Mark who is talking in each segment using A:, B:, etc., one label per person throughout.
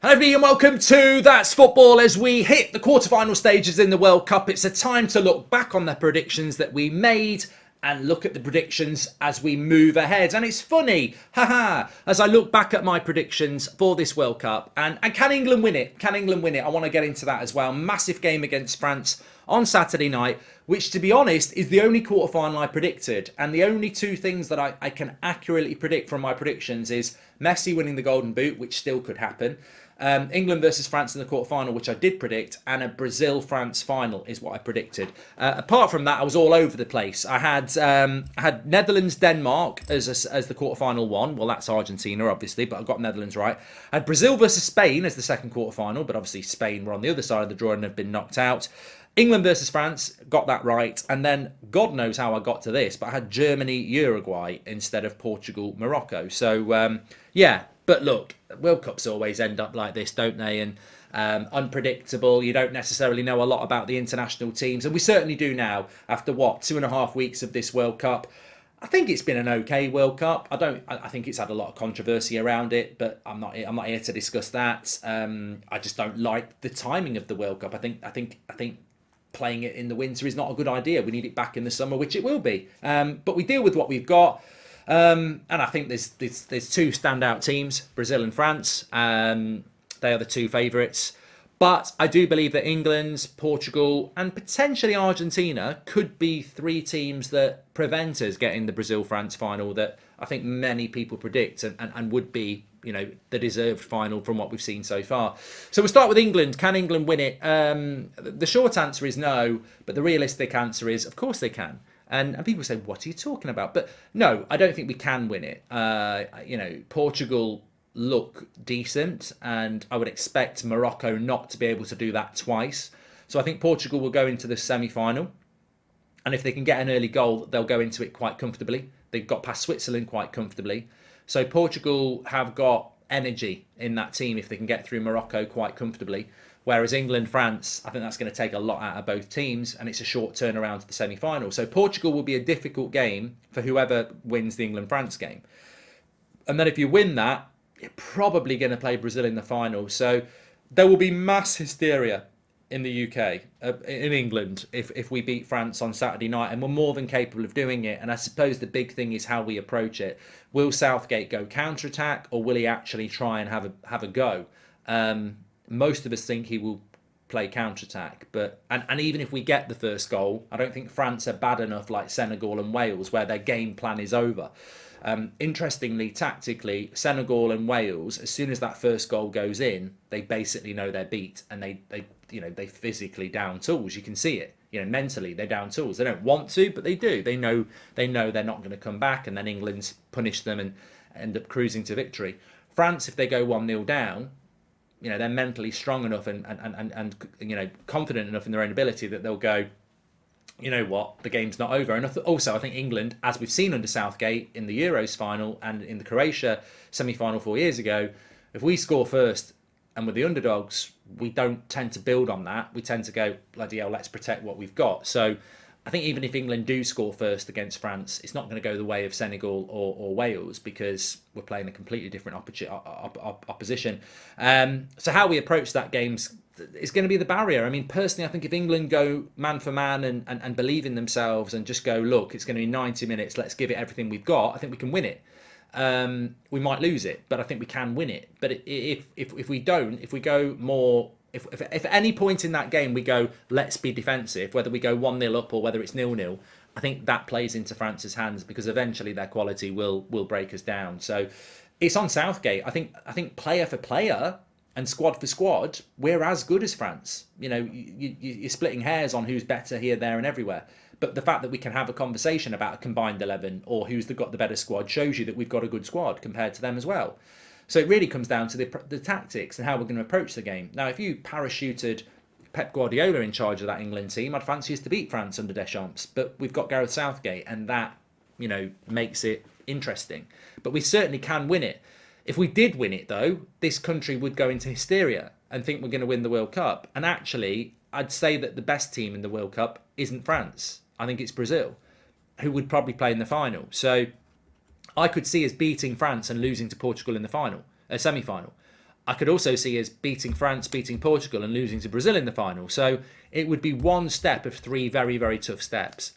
A: Hello everybody and welcome to That's Football. As we hit the quarterfinal stages in the World Cup, it's a time to look back on the predictions that we made and look at the predictions as we move ahead. And it's funny, as I look back at my predictions for this World Cup, and can England win it? Can England win it? I want to get into that as well. Massive game against France on Saturday night, which, to be honest, is the only quarterfinal I predicted. And the only two things that I can accurately predict from my predictions is Messi winning the Golden Boot, which still could happen. England versus France in the quarterfinal, which I did predict, and a Brazil-France final is what I predicted. Apart from that, I was all over the place. I had Netherlands-Denmark as the quarterfinal one. Well, that's Argentina, obviously, but I got Netherlands right. I had Brazil versus Spain as the second quarterfinal, but obviously Spain were on the other side of the draw and have been knocked out. England versus France, got that right. And then, God knows how I got to this, but I had Germany-Uruguay instead of Portugal-Morocco. So, yeah. But look, World Cups always end up like this, don't they? And unpredictable. You don't necessarily know a lot about the international teams. And we certainly do now, after what, 2.5 weeks of this World Cup. I think it's been an okay World Cup. I think it's had a lot of controversy around it, but I'm not here to discuss that. I just don't like the timing of the World Cup. I think playing it in the winter is not a good idea. We need it back in the summer, which it will be. But we deal with what we've got. And I think there's two standout teams, Brazil and France. They are the two favourites. But I do believe that England, Portugal, and potentially Argentina could be three teams that prevent us getting the Brazil-France final that I think many people predict and would be, the deserved final from what we've seen so far. So we'll start with England. Can England win it? The short answer is no, but the realistic answer is, of course they can. And people say, what are you talking about? But no, I don't think we can win it. Portugal look decent, and I would expect Morocco not to be able to do that twice. So I think Portugal will go into the semi-final. And if they can get an early goal, they'll go into it quite comfortably. They've got past Switzerland quite comfortably. So Portugal have got energy in that team if they can get through Morocco quite comfortably. Whereas England, France, I think that's going to take a lot out of both teams, and it's a short turnaround to the semi-final. So Portugal will be a difficult game for whoever wins the England-France game. And then if you win that, you're probably going to play Brazil in the final. So there will be mass hysteria in the UK, in England, if we beat France on Saturday night, and we're more than capable of doing it. And I suppose the big thing is how we approach it. Will Southgate go counter-attack, or will he actually try and have a go? Most of us think he will play counter-attack, but and even if we get the first goal, I don't think France are bad enough like Senegal and Wales where their game plan is over. Interestingly, tactically, Senegal and Wales, as soon as that first goal goes in, they basically know they're beat, and they physically down tools. You can see it. Mentally they're down tools. They don't want to, but they do. They know they're not going to come back, and then England's punish them and end up cruising to victory. France, if they go 1-0 down, they're mentally strong enough and confident enough in their own ability that they'll go, you know what, the game's not over. And also, I think England, as we've seen under Southgate in the Euros final and in the Croatia semi-final 4 years ago, if we score first and we're the underdogs, we don't tend to build on that. We tend to go, bloody hell, let's protect what we've got. So I think even if England do score first against France, it's not going to go the way of Senegal or Wales, because we're playing a completely different opposition. So how we approach that game is going to be the barrier. I mean, personally, I think if England go man for man and believe in themselves and just go, look, it's going to be 90 minutes, let's give it everything we've got, I think we can win it. We might lose it, but I think we can win it. But if we don't, if we go more... If at any point in that game we go, let's be defensive, whether we go 1-0 up or whether it's 0-0, I think that plays into France's hands, because eventually their quality will break us down. So it's on Southgate. I think player for player and squad for squad, we're as good as France. You're splitting hairs on who's better here, there, and everywhere. But the fact that we can have a conversation about a combined 11 or who's got the better squad shows you that we've got a good squad compared to them as well. So it really comes down to the tactics and how we're going to approach the game. Now, if you parachuted Pep Guardiola in charge of that England team, I'd fancy us to beat France under Deschamps. But we've got Gareth Southgate, and that, makes it interesting. But we certainly can win it. If we did win it, though, this country would go into hysteria and think we're going to win the World Cup. And actually, I'd say that the best team in the World Cup isn't France. I think it's Brazil, who would probably play in the final. So I could see us beating France and losing to Portugal in the final, semi-final. I could also see us beating France, beating Portugal, and losing to Brazil in the final. So it would be one step of three very, very tough steps.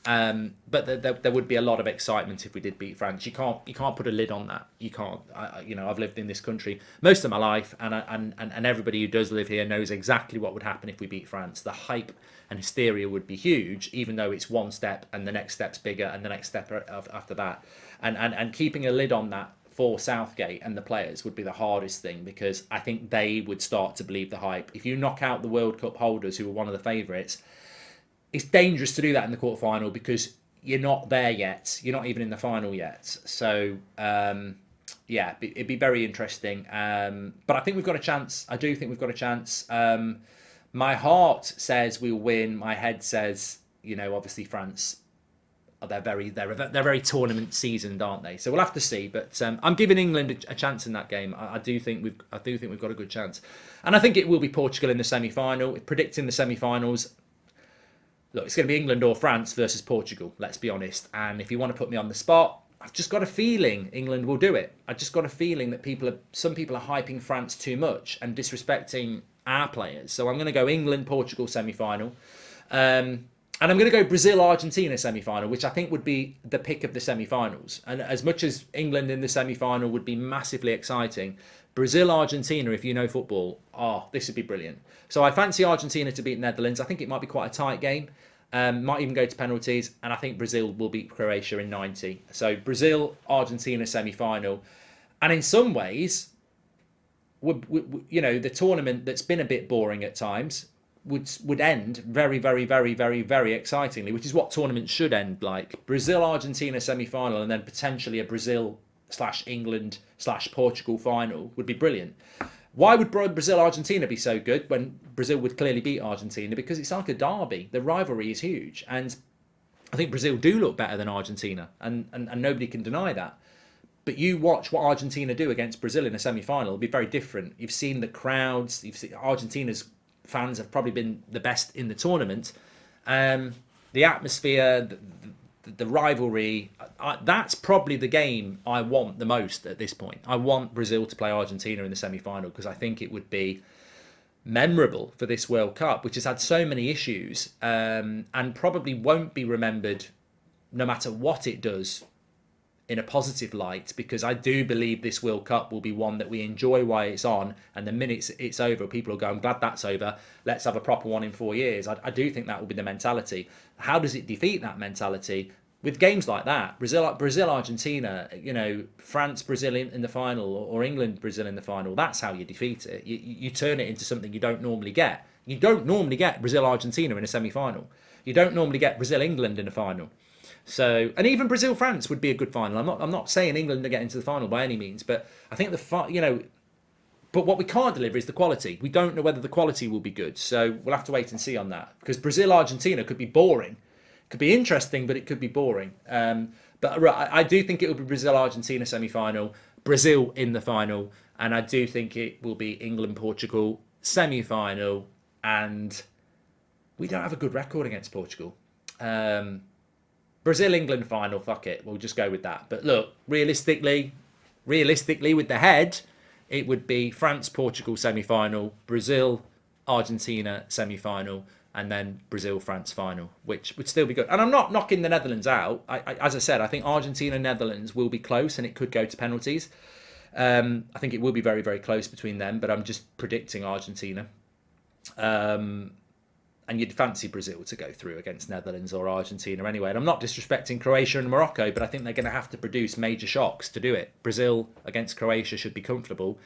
A: But there would be a lot of excitement if we did beat France. You can't put a lid on that. You can't. I've lived in this country most of my life, and everybody who does live here knows exactly what would happen if we beat France. The hype and hysteria would be huge, even though it's one step and the next step's bigger and the next step after that. And keeping a lid on that for Southgate and the players would be the hardest thing, because I think they would start to believe the hype. If you knock out the World Cup holders, who were one of the favourites, it's dangerous to do that in the quarterfinal because you're not there yet. You're not even in the final yet. So, it'd be very interesting. But I think we've got a chance. I do think we've got a chance. My heart says we'll win. My head says, obviously France, they're very tournament seasoned, aren't they? So we'll have to see. But I'm giving England a chance in that game. I do think we've got a good chance, and I think it will be Portugal in the semi-final. Predicting the semi-finals. Look, it's going to be England or France versus Portugal, let's be honest. And if you want to put me on the spot, I've just got a feeling England will do it. I've just got a feeling that some people are hyping France too much and disrespecting our players. So I'm going to go England-Portugal semi-final. And I'm going to go Brazil-Argentina semi-final, which I think would be the pick of the semi-finals. And as much as England in the semi-final would be massively exciting, Brazil-Argentina, if you know football, this would be brilliant. So I fancy Argentina to beat Netherlands. I think it might be quite a tight game. Might even go to penalties. And I think Brazil will beat Croatia in 90. So Brazil-Argentina semi-final. And in some ways, the tournament that's been a bit boring at times would end very, very, very, very, very excitingly, which is what tournaments should end like. Brazil-Argentina semi-final and then potentially a Brazil/England/Portugal final would be brilliant. Why would Brazil-Argentina be so good when Brazil would clearly beat Argentina? Because it's like a derby. The rivalry is huge. And I think Brazil do look better than Argentina. And nobody can deny that. But you watch what Argentina do against Brazil in a semi-final. It'll be very different. You've seen the crowds. You've seen Argentina's fans have probably been the best in the tournament. The atmosphere, the rivalry, that's probably the game I want the most at this point. I want Brazil to play Argentina in the semi-final because I think it would be memorable for this World Cup, which has had so many issues and probably won't be remembered no matter what it does in a positive light, because I do believe this World Cup will be one that we enjoy while it's on, and the minute it's over, people will go, I'm glad that's over, let's have a proper one in 4 years. I do think that will be the mentality. How does it defeat that mentality? With games like that, Brazil, Argentina, France, Brazil in the final, or England, Brazil in the final, that's how you defeat it. You turn it into something you don't normally get. You don't normally get Brazil, Argentina in a semi-final. You don't normally get Brazil, England in a final. So, and even Brazil France would be a good final. I'm not saying England are getting to the final by any means, but I think but what we can't deliver is the quality. We don't know whether the quality will be good. So we'll have to wait and see on that, because Brazil Argentina could be boring. It could be interesting, but it could be boring. But I do think it will be Brazil Argentina semi-final, Brazil in the final, and I do think it will be England Portugal semi-final, and we don't have a good record against Portugal. Brazil-England final, fuck it. We'll just go with that. But look, realistically, with the head, it would be France-Portugal semi-final, Brazil-Argentina semi-final, and then Brazil-France final, which would still be good. And I'm not knocking the Netherlands out. As I said, I think Argentina-Netherlands will be close, and it could go to penalties. I think it will be very, very close between them, but I'm just predicting Argentina. And you'd fancy Brazil to go through against Netherlands or Argentina anyway. And I'm not disrespecting Croatia and Morocco, but I think they're going to have to produce major shocks to do it. Brazil against Croatia should be comfortable.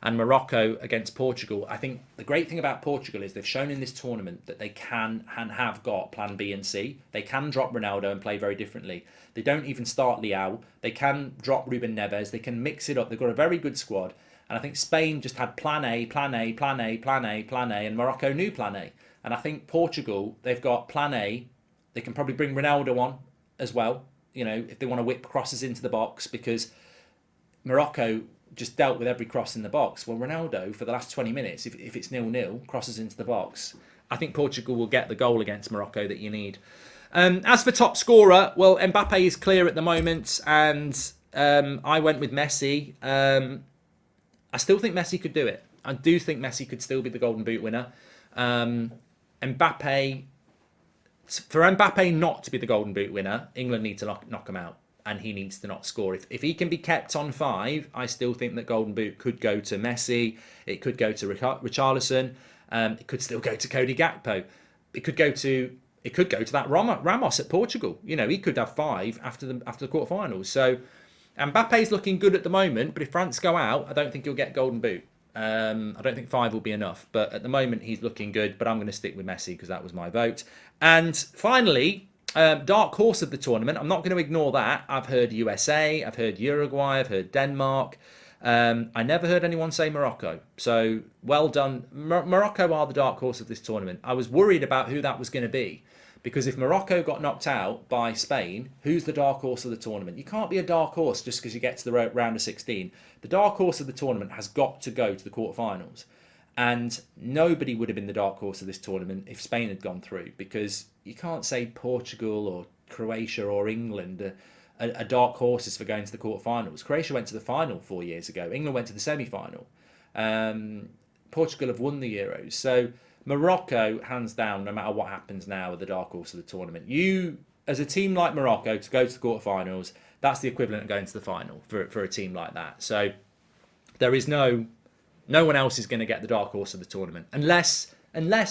A: And Morocco against Portugal. I think the great thing about Portugal is they've shown in this tournament that they can and have got plan B and C. They can drop Ronaldo and play very differently. They don't even start Leao. They can drop Ruben Neves. They can mix it up. They've got a very good squad. And I think Spain just had plan A, plan A, plan A, plan A, plan A, and Morocco knew plan A. And I think Portugal, they've got plan A. They can probably bring Ronaldo on as well, if they want to whip crosses into the box, because Morocco just dealt with every cross in the box. Well, Ronaldo, for the last 20 minutes, if it's 0-0, crosses into the box. I think Portugal will get the goal against Morocco that you need. As for top scorer, well, Mbappe is clear at the moment, and I went with Messi. I still think Messi could do it. I do think Messi could still be the Golden Boot winner. Mbappe, for Mbappe not to be the Golden Boot winner, England need to knock him out, and he needs to not score. If he can be kept on 5, I still think that Golden Boot could go to Messi. It could go to Richarlison. It could still go to Cody Gakpo. It could go to that Ramos at Portugal. You know, he could have 5 after the quarterfinals. So Mbappe's looking good at the moment, but if France go out, I don't think he'll get Golden Boot. I don't think 5 will be enough, but at the moment he's looking good. But I'm going to stick with Messi because that was my vote. And finally, dark horse of the tournament. I'm not going to ignore that. I've heard USA, I've heard Uruguay, I've heard Denmark. I never heard anyone say Morocco. So well done. Morocco are the dark horse of this tournament. I was worried about who that was going to be, because if Morocco got knocked out by Spain, who's the dark horse of the tournament? You can't be a dark horse just because you get to the round of 16. The dark horse of the tournament has got to go to the quarterfinals. And nobody would have been the dark horse of this tournament if Spain had gone through, because you can't say Portugal or Croatia or England are dark horses for going to the quarterfinals. Croatia went to the final 4 years ago. England went to the semi-final. Portugal have won the Euros. So Morocco, hands down, no matter what happens now, are the dark horse of the tournament. You, as a team like Morocco, to go to the quarterfinals, that's the equivalent of going to the final for a team like that. So there is no one else is going to get the dark horse of the tournament unless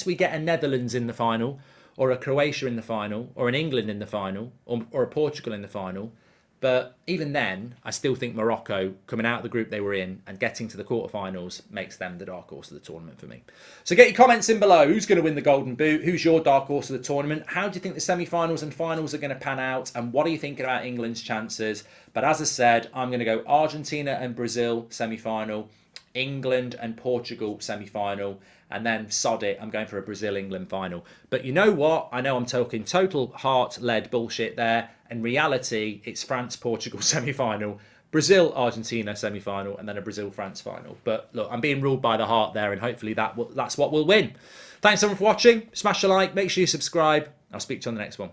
A: we get a Netherlands in the final, or a Croatia in the final, or an England in the final, or a Portugal in the final. But even then, I still think Morocco, coming out of the group they were in and getting to the quarterfinals, makes them the dark horse of the tournament for me. So get your comments in below. Who's going to win the Golden Boot? Who's your dark horse of the tournament? How do you think the semi-finals and finals are going to pan out? And what are you thinking about England's chances? But as I said, I'm going to go Argentina and Brazil semi-final, England and Portugal semi-final, and then sod it, I'm going for a Brazil-England final. But you know what? I know I'm talking total heart-led bullshit there. In reality, it's France-Portugal semi-final, Brazil-Argentina semi-final, and then a Brazil-France final. But look, I'm being ruled by the heart there, and hopefully that's what will win. Thanks everyone for watching. Smash a like, make sure you subscribe. I'll speak to you on the next one.